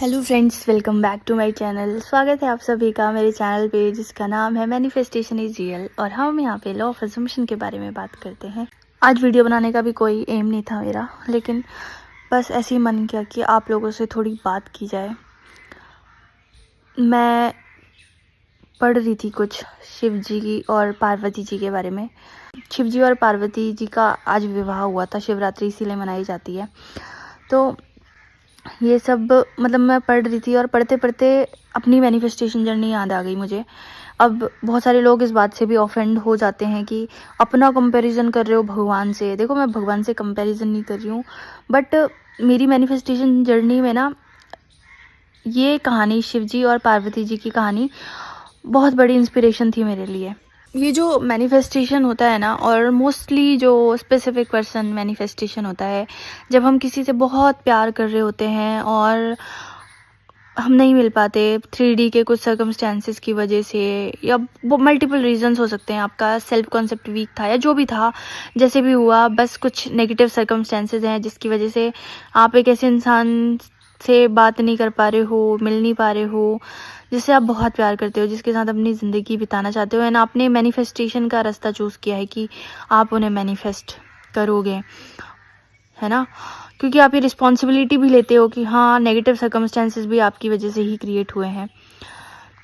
Hello friends, welcome back to my channel. स्वागत है आप सभी का मेरे चैनल पे जिसका नाम है मैनिफेस्टेशन इज रियल। और हम यहाँ पे लॉ ऑफ अजम्पशन के बारे में बात करते हैं। आज वीडियो बनाने का भी कोई एम नहीं था मेरा, लेकिन बस ऐसे ही मन किया कि आप लोगों से थोड़ी बात की जाए। मैं पढ़ रही थी कुछ शिव जी और पार्वती जी के बारे में। शिव जी और पार्वती जी का आज विवाह हुआ था, शिवरात्रि इसीलिए मनाई जाती है। तो ये सब मतलब मैं पढ़ रही थी और पढ़ते पढ़ते अपनी मैनिफेस्टेशन जर्नी याद आ गई मुझे। अब बहुत सारे लोग इस बात से भी ऑफेंड हो जाते हैं कि अपना कंपैरिजन कर रहे हो भगवान से। देखो, मैं भगवान से कंपैरिजन नहीं कर रही हूँ, बट मेरी मैनिफेस्टेशन जर्नी में ना ये कहानी, शिव जी और पार्वती जी की कहानी बहुत बड़ी इंस्पिरेशन थी मेरे लिए। ये जो मैनिफेस्टेशन होता है ना, और मोस्टली जो स्पेसिफिक पर्सन मैनिफेस्टेशन होता है, जब हम किसी से बहुत प्यार कर रहे होते हैं और हम नहीं मिल पाते 3D के कुछ सर्कमस्टेंसेस की वजह से, या वो मल्टीपल रीजंस हो सकते हैं। आपका सेल्फ कॉन्सेप्ट वीक था या जो भी था, जैसे भी हुआ, बस कुछ नेगेटिव सर्कमस्टेंसेस हैं जिसकी वजह से आप एक ऐसे इंसान से बात नहीं कर पा रहे हो, मिल नहीं पा रहे हो जिससे आप बहुत प्यार करते हो, जिसके साथ अपनी ज़िंदगी बिताना चाहते हो। एंड आपने मैनिफेस्टेशन का रास्ता चूज़ किया है कि आप उन्हें मैनिफेस्ट करोगे, है ना, क्योंकि आप ये रिस्पॉन्सिबिलिटी भी लेते हो कि हाँ, नेगेटिव सर्कमस्टेंसेस भी आपकी वजह से ही क्रिएट हुए हैं।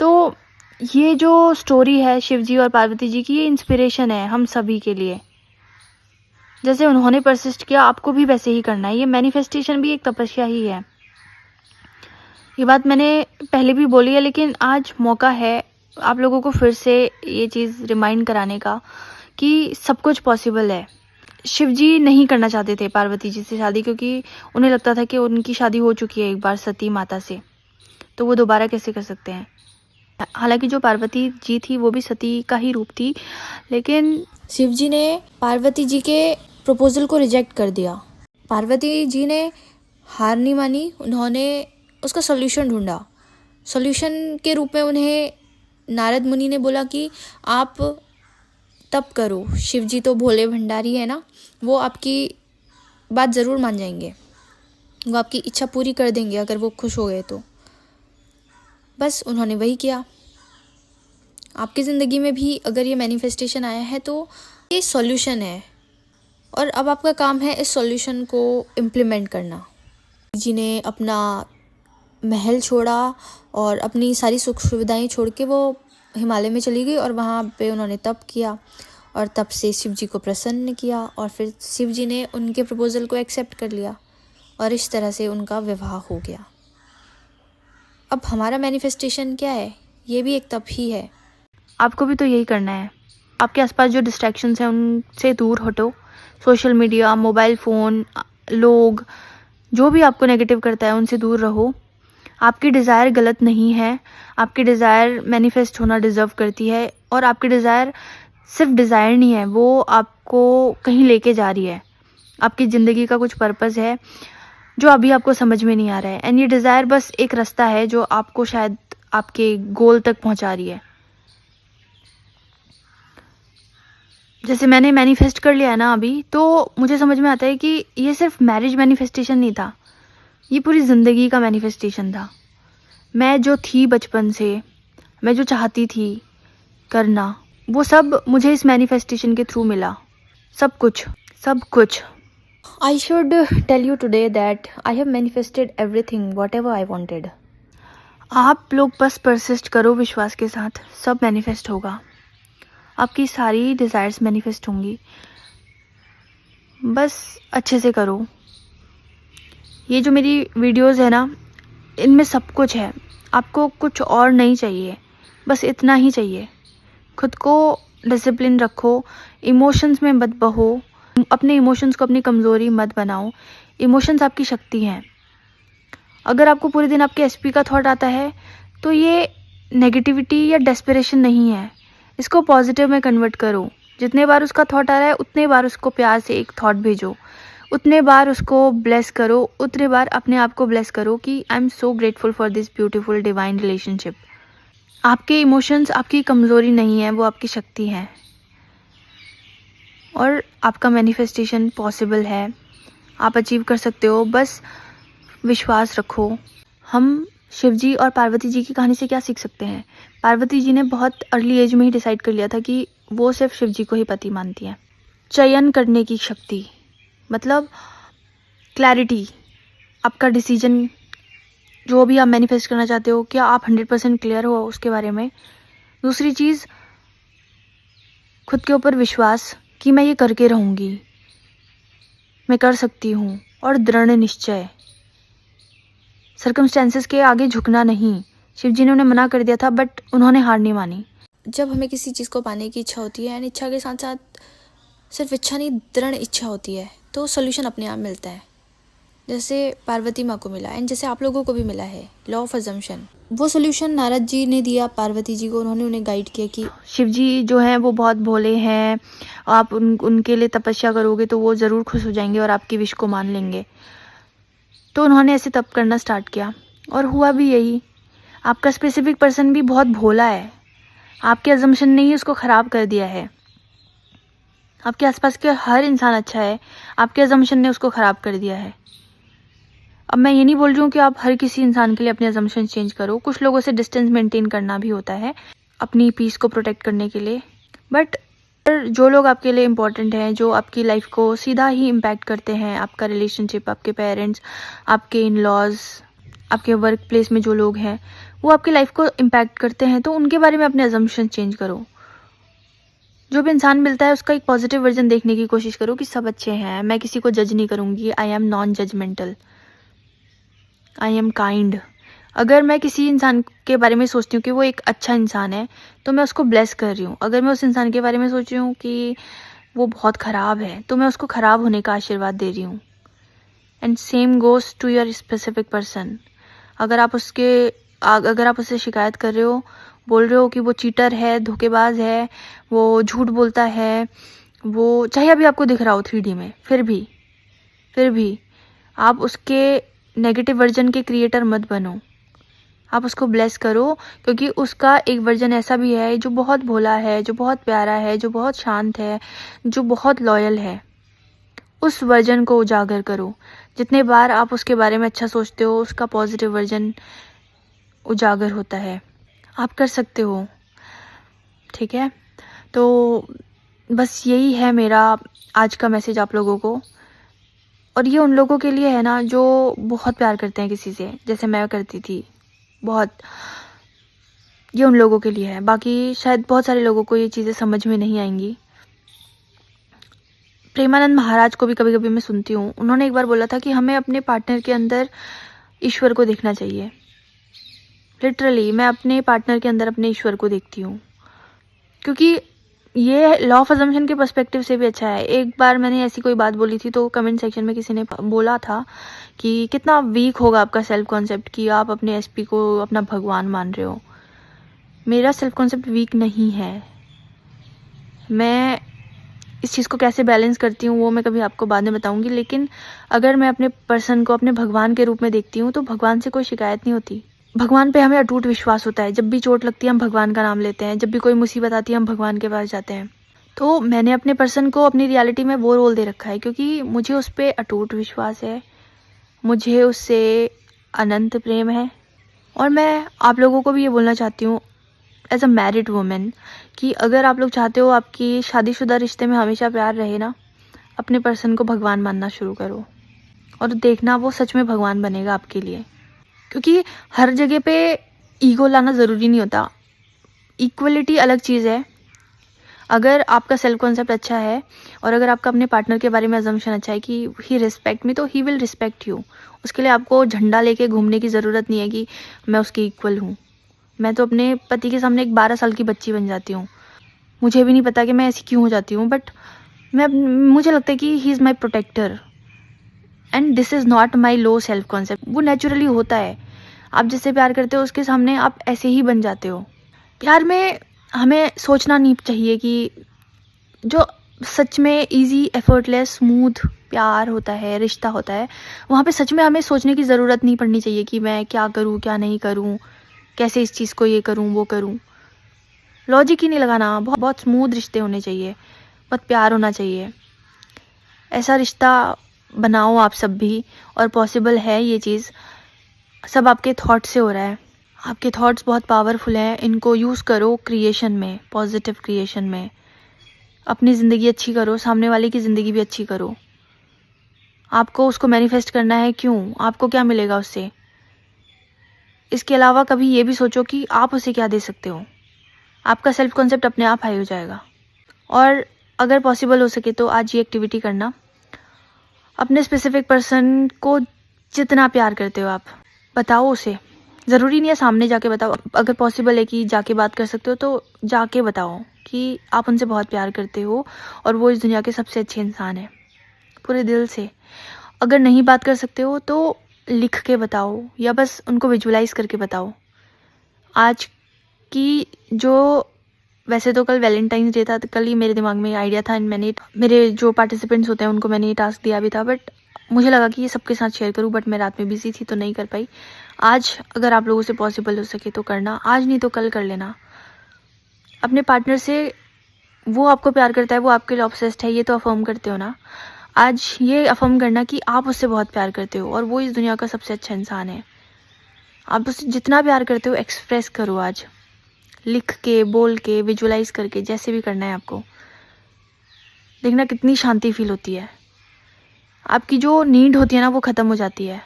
तो ये जो स्टोरी है शिव जी और पार्वती जी की, ये इंस्पिरेशन है हम सभी के लिए। जैसे उन्होंने परसिस्ट किया, आपको भी वैसे ही करना है। ये मैनिफेस्टेशन भी एक तपस्या ही है। ये बात मैंने पहले भी बोली है, लेकिन आज मौका है आप लोगों को फिर से ये चीज़ रिमाइंड कराने का कि सब कुछ पॉसिबल है। शिव जी नहीं करना चाहते थे पार्वती जी से शादी, क्योंकि उन्हें लगता था कि उनकी शादी हो चुकी है एक बार सती माता से, तो वो दोबारा कैसे कर सकते हैं। हालांकि जो पार्वती जी थी वो भी सती का ही रूप थी, लेकिन शिव जी ने पार्वती जी के प्रपोजल को रिजेक्ट कर दिया। पार्वती जी ने हार नहीं मानी, उन्होंने उसका सॉल्यूशन ढूंढा। सॉल्यूशन के रूप में उन्हें नारद मुनि ने बोला कि आप तप करो। शिव जी तो भोले भंडारी है ना, वो आपकी बात ज़रूर मान जाएंगे, वो आपकी इच्छा पूरी कर देंगे अगर वो खुश हो गए तो। बस उन्होंने वही किया। आपकी ज़िंदगी में भी अगर ये मैनिफेस्टेशन आया है तो ये सॉल्यूशन है, और अब आपका काम है इस सॉल्यूशन को इम्प्लीमेंट करना। जी ने अपना महल छोड़ा और अपनी सारी सुख सुविधाएं छोड़ के वो हिमालय में चली गई, और वहाँ पे उन्होंने तप किया, और तब से शिव जी को प्रसन्न किया, और फिर शिव जी ने उनके प्रपोजल को एक्सेप्ट कर लिया, और इस तरह से उनका विवाह हो गया। अब हमारा मैनिफेस्टेशन क्या है? ये भी एक तप ही है। आपको भी तो यही करना है। आपके आसपास जो डिस्ट्रैक्शंस हैं उनसे दूर हटो। सोशल मीडिया, मोबाइल फ़ोन, लोग, जो भी आपको नेगेटिव करता है उनसे दूर रहो। आपकी डिज़ायर गलत नहीं है, आपकी डिज़ायर मैनिफेस्ट होना डिज़र्व करती है, और आपकी डिज़ायर सिर्फ डिज़ायर नहीं है, वो आपको कहीं लेके जा रही है। आपकी ज़िंदगी का कुछ पर्पस है जो अभी आपको समझ में नहीं आ रहा है, एंड ये डिज़ायर बस एक रास्ता है जो आपको शायद आपके गोल तक पहुंचा रही है। जैसे मैंने मैनिफेस्ट कर लिया है ना अभी, तो मुझे समझ में आता है कि ये सिर्फ मैरिज मैनिफेस्टेशन नहीं था, ये पूरी ज़िंदगी का मैनिफेस्टेशन था। मैं जो थी बचपन से, मैं जो चाहती थी करना, वो सब मुझे इस मैनिफेस्टेशन के थ्रू मिला। सब कुछ, सब कुछ। I should tell you today that I have manifested everything whatever I wanted. आप लोग बस परसिस्ट करो विश्वास के साथ, सब मैनिफेस्ट होगा। आपकी सारी डिज़ायर्स मैनिफेस्ट होंगी, बस अच्छे से करो। ये जो मेरी वीडियोस है ना, इनमें सब कुछ है। आपको कुछ और नहीं चाहिए, बस इतना ही चाहिए। खुद को डिसिप्लिन रखो, इमोशंस में मत बहो, अपने इमोशंस को अपनी कमज़ोरी मत बनाओ। इमोशंस आपकी शक्ति हैं। अगर आपको पूरे दिन आपके एसपी का थॉट आता है, तो ये नेगेटिविटी या डेस्परेशन नहीं है, इसको पॉजिटिव में कन्वर्ट करो। जितने बार उसका थॉट आ रहा है उतने बार उसको प्यार से एक थॉट भेजो, उतने बार उसको ब्लेस करो, उतने बार अपने आप को ब्लेस करो कि I am so grateful for this beautiful divine relationship. आपके इमोशंस आपकी कमज़ोरी नहीं है, वो आपकी शक्ति है, और आपका मैनिफेस्टेशन पॉसिबल है। आप अचीव कर सकते हो, बस विश्वास रखो। हम शिव जी और पार्वती जी की कहानी से क्या सीख सकते हैं? पार्वती जी ने बहुत अर्ली एज में ही डिसाइड कर लिया था कि वो सिर्फ शिव जी को ही पति मानती हैं। चयन करने की शक्ति, मतलब क्लैरिटी, आपका डिसीजन जो भी आप मैनिफेस्ट करना चाहते हो, क्या आप 100% क्लियर हो उसके बारे में। दूसरी चीज़, खुद के ऊपर विश्वास कि मैं ये करके रहूँगी, मैं कर सकती हूँ, और दृढ़ निश्चय, सर्कमस्टेंसेस के आगे झुकना नहीं। शिव जी ने उन्हें मना कर दिया था बट उन्होंने हार नहीं मानी। जब हमें किसी चीज़ को पाने की इच्छा होती है एंड इच्छा के साथ साथ सिर्फ इच्छा नहीं, दृढ़ इच्छा होती है, तो सोल्यूशन अपने आप मिलता है। जैसे पार्वती माँ को मिला एंड जैसे आप लोगों को भी मिला है, लॉ ऑफ अजम्पशन। वो सोल्यूशन नारद जी ने दिया पार्वती जी को। उन्होंने उन्हें गाइड किया कि शिव जी जो हैं वो बहुत भोले हैं, आप उनके लिए तपस्या करोगे तो वो ज़रूर खुश हो जाएंगे और आपकी विश को मान लेंगे। तो उन्होंने ऐसे तप करना स्टार्ट किया और हुआ भी यही। आपका स्पेसिफिक पर्सन भी बहुत भोला है, आपके अजम्पशन ने ही उसको ख़राब कर दिया है। आपके आसपास के हर इंसान अच्छा है, आपके अजम्पशन ने उसको ख़राब कर दिया है। अब मैं ये नहीं बोल रही हूँ कि आप हर किसी इंसान के लिए अपने अजम्पशन चेंज करो, कुछ लोगों से डिस्टेंस मेंटेन करना भी होता है अपनी पीस को प्रोटेक्ट करने के लिए। बट जो लोग आपके लिए इम्पोर्टेंट हैं, जो आपकी लाइफ को सीधा ही इम्पैक्ट करते हैं, आपका रिलेशनशिप, आपके पेरेंट्स, आपके इन लॉज, आपके वर्क प्लेस में जो लोग हैं वो आपकी लाइफ को इम्पैक्ट करते हैं, तो उनके बारे में अपने अजम्पशन चेंज करो। जो भी इंसान मिलता है उसका एक पॉजिटिव वर्जन देखने की कोशिश करो कि सब अच्छे हैं, मैं किसी को जज नहीं करूँगी, I am non judgmental, I am kind. अगर मैं किसी इंसान के बारे में सोचती हूँ कि वो एक अच्छा इंसान है तो मैं उसको ब्लेस कर रही हूँ। अगर मैं उस इंसान के बारे में सोच रही हूँ कि वो बहुत ख़राब है तो मैं उसको ख़राब होने का आशीर्वाद दे रही हूँ। And same goes to your specific person. अगर आप उससे शिकायत कर रहे हो, बोल रहे हो कि वो चीटर है, धोखेबाज है, वो झूठ बोलता है, वो चाहे अभी आपको दिख रहा हो 3D में, फिर भी आप उसके नेगेटिव वर्जन के क्रिएटर मत बनो। आप उसको ब्लेस करो, क्योंकि उसका एक वर्जन ऐसा भी है जो बहुत भोला है, जो बहुत प्यारा है, जो बहुत शांत है, जो बहुत लॉयल है। उस वर्जन को उजागर करो। जितने बार आप उसके बारे में अच्छा सोचते हो, उसका पॉजिटिव वर्जन उजागर होता है। आप कर सकते हो, ठीक है? तो बस यही है मेरा आज का मैसेज आप लोगों को। और ये उन लोगों के लिए है ना जो बहुत प्यार करते हैं किसी से, जैसे मैं करती थी बहुत। ये उन लोगों के लिए है, बाकी शायद बहुत सारे लोगों को ये चीज़ें समझ में नहीं आएंगी। प्रेमानंद महाराज को भी कभी कभी मैं सुनती हूँ, उन्होंने एक बार बोला था कि हमें अपने पार्टनर के अंदर ईश्वर को देखना चाहिए। लिटरली मैं अपने पार्टनर के अंदर अपने ईश्वर को देखती हूँ, क्योंकि ये लॉ ऑफ अजम्पशन के पर्सपेक्टिव से भी अच्छा है। एक बार मैंने ऐसी कोई बात बोली थी तो कमेंट सेक्शन में किसी ने बोला था कि कितना वीक होगा आपका सेल्फ कॉन्सेप्ट कि आप अपने एसपी को अपना भगवान मान रहे हो। मेरा सेल्फ कॉन्सेप्ट वीक नहीं है। मैं इस चीज़ को कैसे बैलेंस करती हूँ वो मैं कभी आपको बाद में बताऊँगी, लेकिन अगर मैं अपने पर्सन को अपने भगवान के रूप में देखती हूँ तो भगवान से कोई शिकायत नहीं होती। भगवान पे हमें अटूट विश्वास होता है। जब भी चोट लगती है हम भगवान का नाम लेते हैं, जब भी कोई मुसीबत आती है हम भगवान के पास जाते हैं। तो मैंने अपने पर्सन को अपनी रियलिटी में वो रोल दे रखा है, क्योंकि मुझे उस पर अटूट विश्वास है, मुझे उससे अनंत प्रेम है। और मैं आप लोगों को भी ये बोलना चाहती हूँ एज अ मैरिड वुमेन कि अगर आप लोग चाहते हो आपकी शादीशुदा रिश्ते में हमेशा प्यार रहे ना, अपने पर्सन को भगवान मानना शुरू करो और देखना वो सच में भगवान बनेगा आपके लिए। क्योंकि हर जगह पे ईगो लाना ज़रूरी नहीं होता। इक्वलिटी अलग चीज़ है। अगर आपका सेल्फ कॉन्सेप्ट अच्छा है और अगर आपका अपने पार्टनर के बारे में अजम्पशन अच्छा है कि ही रिस्पेक्ट मी, तो ही विल रिस्पेक्ट यू। उसके लिए आपको झंडा लेके घूमने की ज़रूरत नहीं है कि मैं उसकी इक्वल हूँ। मैं तो अपने पति के सामने एक 12 साल की बच्ची बन जाती हूँ। मुझे भी नहीं पता कि मैं ऐसी क्यों हो जाती हूँ, बट मुझे लगता है कि he is my protector and this is not my low self concept. वो नेचुरली होता है। आप जिससे प्यार करते हो उसके सामने आप ऐसे ही बन जाते हो। प्यार में हमें सोचना नहीं चाहिए कि जो सच में इजी, एफर्टलेस, स्मूथ प्यार होता है, रिश्ता होता है, वहाँ पे सच में हमें सोचने की ज़रूरत नहीं पड़नी चाहिए कि मैं क्या करूँ क्या नहीं करूँ, कैसे इस चीज़ को ये करूँ वो करूँ। लॉजिक ही नहीं लगाना। बहुत स्मूथ रिश्ते होने चाहिए, बहुत प्यार होना चाहिए। ऐसा रिश्ता बनाओ आप सब भी, और पॉसिबल है ये चीज़। सब आपके थॉट से हो रहा है। आपके थॉट्स बहुत पावरफुल हैं, इनको यूज़ करो क्रिएशन में, पॉजिटिव क्रिएशन में। अपनी ज़िंदगी अच्छी करो, सामने वाले की ज़िंदगी भी अच्छी करो। आपको उसको मैनिफेस्ट करना है, क्यों? आपको क्या मिलेगा उससे? इसके अलावा कभी ये भी सोचो कि आप उसे क्या दे सकते हो। आपका सेल्फ कॉन्सेप्ट अपने आप हाई हो जाएगा। और अगर पॉसिबल हो सके तो आज ये एक्टिविटी करना। अपने स्पेसिफिक पर्सन को जितना प्यार करते हो आप बताओ उसे। ज़रूरी नहीं है सामने जाके बताओ, अगर पॉसिबल है कि जाके बात कर सकते हो तो जाके बताओ कि आप उनसे बहुत प्यार करते हो और वो इस दुनिया के सबसे अच्छे इंसान हैं, पूरे दिल से। अगर नहीं बात कर सकते हो तो लिख के बताओ या बस उनको विजुलाइज करके बताओ। आज की जो, वैसे तो कल वैलेंटाइंस डे था, तो कल ही मेरे दिमाग में आइडिया था, मैंने मेरे जो पार्टिसिपेंट्स होते हैं उनको मैंने ये टास्क दिया भी था, बट मुझे लगा कि ये सबके साथ शेयर करूं, बट मैं रात में बिजी थी तो नहीं कर पाई। आज अगर आप लोगों से पॉसिबल हो सके तो करना, आज नहीं तो कल कर लेना। अपने पार्टनर से, वो आपको प्यार करता है, वो आपके लिए ऑब्सेस्ड है, ये तो अफर्म करते हो ना। आज ये अफर्म करना कि आप उससे बहुत प्यार करते हो और वो इस दुनिया का सबसे अच्छा इंसान है। आप उससे जितना प्यार करते हो एक्सप्रेस करो आज, लिख के, बोल के, विजुलाइज करके, जैसे भी करना है आपको। देखना कितनी शांति फील होती है। आपकी जो नीड होती है ना वो ख़त्म हो जाती है,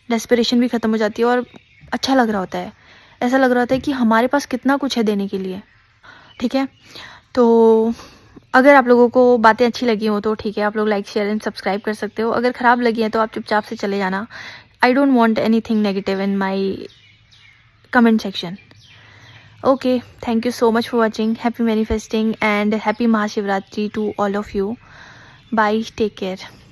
डेस्परेशन भी ख़त्म हो जाती है और अच्छा लग रहा होता है। ऐसा लग रहा होता है कि हमारे पास कितना कुछ है देने के लिए। ठीक है, तो अगर आप लोगों को बातें अच्छी लगी हो तो ठीक है, आप लोग लाइक, शेयर एंड सब्सक्राइब कर सकते हो। अगर ख़राब लगी है तो आप चुपचाप से चले जाना। I don't want any thing negative in my comment section. Okay, thank you so much for watching. Happy manifesting and happy Mahashivratri to all of you. Bye, take care.